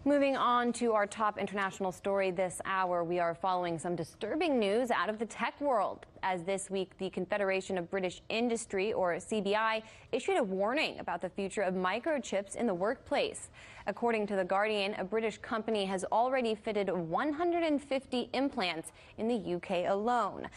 Moving on to our top international story this hour, we are following some disturbing news out of the tech world, as this week the Confederation of British Industry, or CBI, issued a warning about the future of microchips in the workplace. According to The Guardian, a British company has already fitted 150 implants in the UK alone.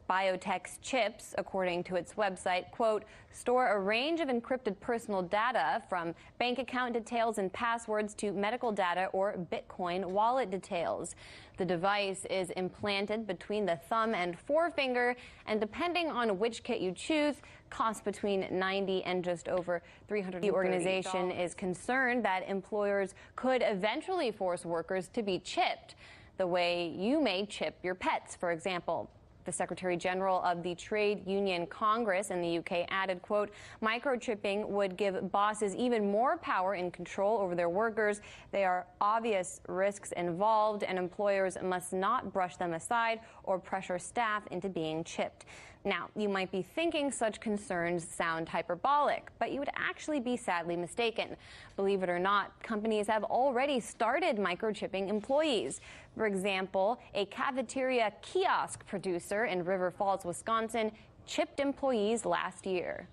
Biotech's chips, according to its website, quote, store a range of encrypted personal data from bank account details and passwords to medical data or Bitcoin wallet details. The device is implanted between the thumb and forefinger, and depending on which kit you choose, costs between $90 and just over $300. The organization is concerned that employers could eventually force workers to be chipped, the way you may chip your pets, for example. The Secretary General of the Trade Union Congress in the UK added, quote, microchipping would give bosses even more power and control over their workers. There are obvious risks involved, and employers must not brush them aside or pressure staff into being chipped. Now, you might be thinking such concerns sound hyperbolic, but you would actually be sadly mistaken. Believe it or not, companies have already started microchipping employees. For example, a cafeteria kiosk producer in River Falls, Wisconsin, chipped employees last year.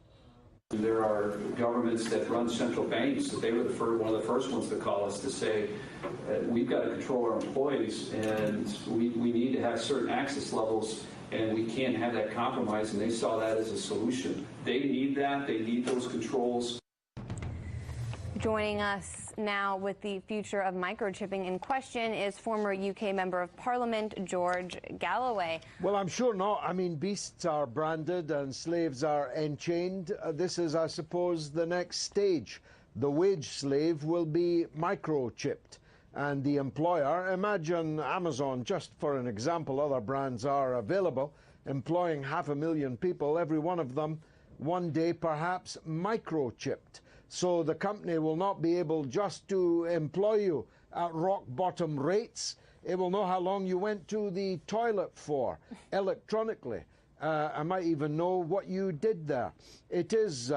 There are governments that run central banks that they were one of the first ones to call us to say, we've got to control our employees, and we need to have certain access levels, and we can't have that compromise, and they saw that as a solution. They need that. They need those controls. Joining us now with the future of microchipping in question is former UK Member of Parliament George Galloway. Well, I'm sure not. I mean, beasts are branded and slaves are enchained. This is, I suppose, the next stage. The wage slave will be microchipped. And the employer, imagine Amazon, just for an example, other brands are available, employing 500,000 people, every one of them, one day perhaps microchipped. So the company will not be able just to employ you at rock bottom rates. It will know how long you went to the toilet for electronically. I might even know what you did there. It is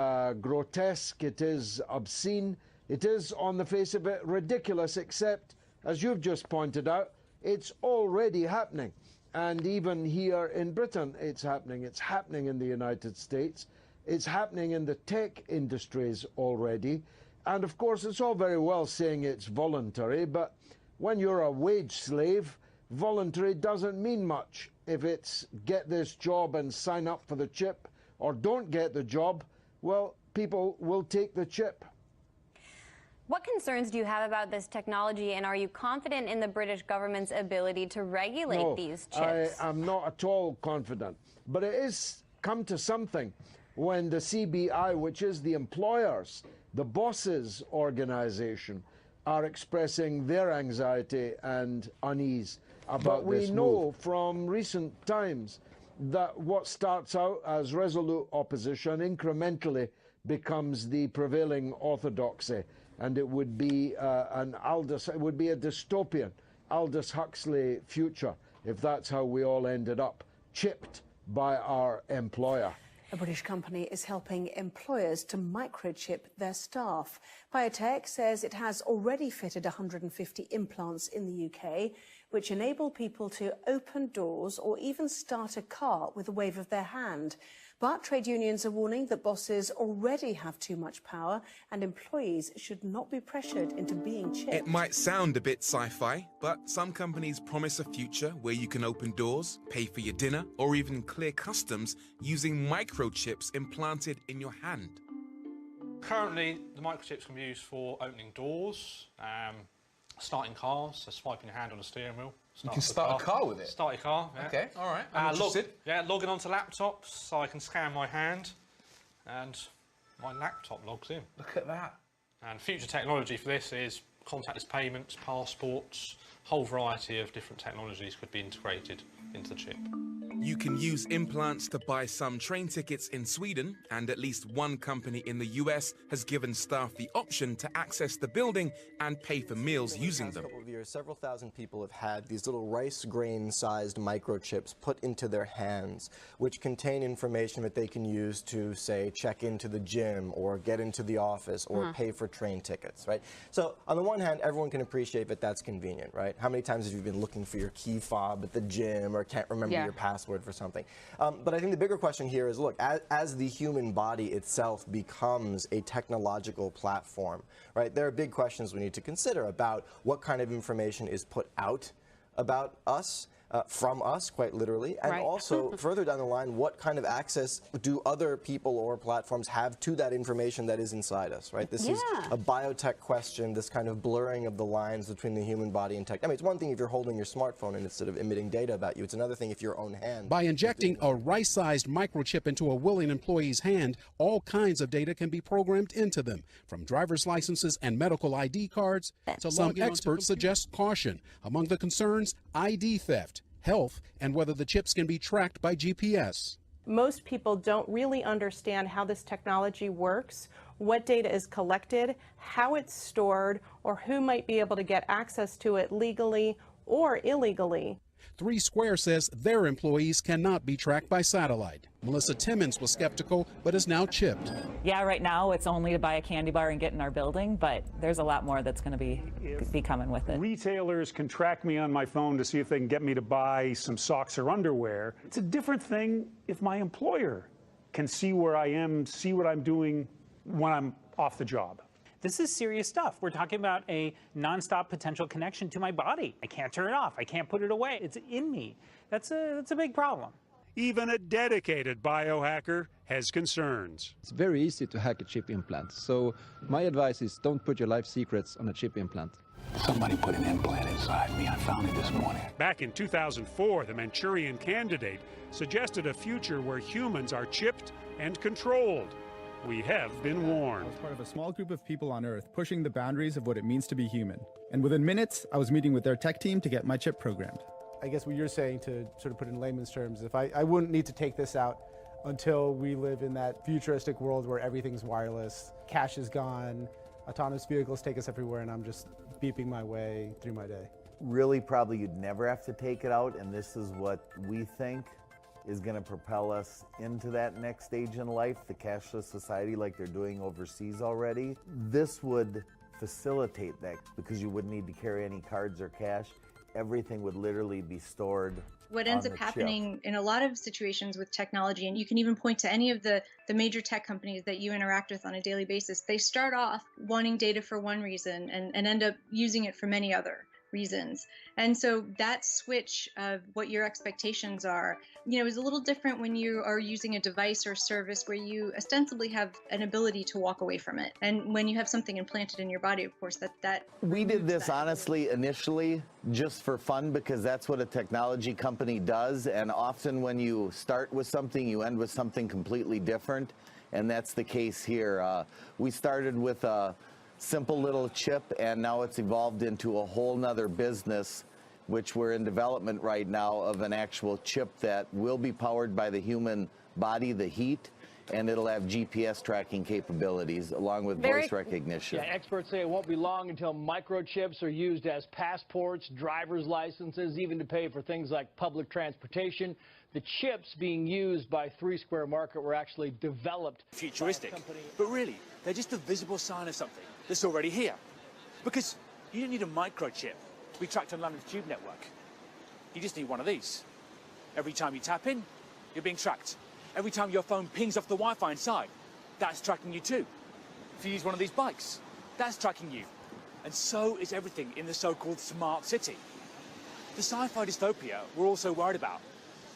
grotesque, it is obscene, it is, on the face of it, ridiculous, except, as you've just pointed out, it's already happening. And even here in Britain, it's happening. It's happening in the United States. It's happening in the tech industries already. And of course, it's all very well saying it's voluntary, but when you're a wage slave, voluntary doesn't mean much. If it's get this job and sign up for the chip, or don't get the job, well, people will take the chip. What concerns do you have about this technology, and are you confident in the British government's ability to regulate these chips? I am not at all confident. But it is come to something when the CBI, which is the employers, the bosses' organization, are expressing their anxiety and unease about this move. But we know from recent times that what starts out as resolute opposition incrementally becomes the prevailing orthodoxy. And it would be it would be a dystopian Aldous Huxley future if that's how we all ended up, chipped by our employer. A British company is helping employers to microchip their staff. Biotech says it has already fitted 150 implants in the UK, which enable people to open doors or even start a car with a wave of their hand. But trade unions are warning that bosses already have too much power and employees should not be pressured into being chipped. It might sound a bit sci-fi, but some companies promise a future where you can open doors, pay for your dinner, or even clear customs using microchips implanted in your hand. Currently, the microchips can be used for opening doors, starting cars, so swiping your hand on the steering wheel. You can start a car with it? Start your car, yeah. Okay, all right, I'm interested. Logging onto laptops, so I can scan my hand, and my laptop logs in. Look at that. And future technology for this is contactless payments, passports, a whole variety of different technologies could be integrated into the chip. You can use implants to buy some train tickets in Sweden, and at least one company in the US has given staff the option to access the building and pay for meals using them. In the past couple of years, several thousand people have had these little rice grain-sized microchips put into their hands, which contain information that they can use to, say, check into the gym or get into the office or pay for train tickets, right? So on the one hand, everyone can appreciate that that's convenient, right? How many times have you been looking for your key fob at the gym or can't remember your password for something? But I think the bigger question here is, look, as the human body itself becomes a technological platform, right, there are big questions we need to consider about what kind of information is put out about us, from us, quite literally, and also further down the line, what kind of access do other people or platforms have to that information that is inside us, right? This is a biotech question, this kind of blurring of the lines between the human body and tech. I mean, it's one thing if you're holding your smartphone and instead of emitting data about you, it's another thing if your own hand. By injecting a rice-sized microchip into a willing employee's hand, all kinds of data can be programmed into them, from driver's licenses and medical ID cards. Some experts suggest caution. Among the concerns, ID theft, health, and whether the chips can be tracked by GPS. Most people don't really understand how this technology works, what data is collected, how it's stored, or who might be able to get access to it legally or illegally. 3 Square says their employees cannot be tracked by satellite. Melissa Timmons was skeptical, but is now chipped. Yeah, right now it's only to buy a candy bar and get in our building, but there's a lot more that's going to be coming with it. Retailers can track me on my phone to see if they can get me to buy some socks or underwear. It's a different thing if my employer can see where I am, see what I'm doing when I'm off the job. This is serious stuff. We're talking about a nonstop potential connection to my body. I can't turn it off. I can't put it away. It's in me. That's a big problem. Even a dedicated biohacker has concerns. It's very easy to hack a chip implant. So my advice is don't put your life secrets on a chip implant. Somebody put an implant inside me. I found it this morning. Back in 2004, the Manchurian Candidate suggested a future where humans are chipped and controlled. We have been warned. I was part of a small group of people on Earth pushing the boundaries of what it means to be human. And within minutes, I was meeting with their tech team to get my chip programmed. I guess what you're saying, to sort of put in layman's terms, if I wouldn't need to take this out until we live in that futuristic world where everything's wireless, cash is gone, autonomous vehicles take us everywhere, and I'm just beeping my way through my day. Really, probably you'd never have to take it out, and this is what we think is going to propel us into that next stage in life, the cashless society like they're doing overseas already. This would facilitate that because you wouldn't need to carry any cards or cash. Everything would literally be stored. What ends up happening in a lot of situations with technology, and you can even point to any of the major tech companies that you interact with on a daily basis, they start off wanting data for one reason and end up using it for many other reasons. And so that switch of what your expectations are, is a little different when you are using a device or service where you ostensibly have an ability to walk away from it. And when you have something implanted in your body, of course, that we did this honestly initially just for fun because that's what a technology company does. And often when you start with something, you end with something completely different. And that's the case here. We started with a simple little chip, and now it's evolved into a whole nother business, which we're in development right now of an actual chip that will be powered by the human body, the heat, and it'll have GPS tracking capabilities along with voice recognition. Yeah, experts say it won't be long until microchips are used as passports, driver's licenses, even to pay for things like public transportation. The chips being used by 3 Square Market were actually developed. Futuristic, but really, they're just a visible sign of something that's already here. Because you don't need a microchip to be tracked on London's tube network. You just need one of these. Every time you tap in, you're being tracked. Every time your phone pings off the Wi-Fi inside, that's tracking you too. If you use one of these bikes, that's tracking you. And so is everything in the so-called smart city. The sci-fi dystopia we're all so worried about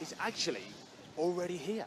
is actually already here.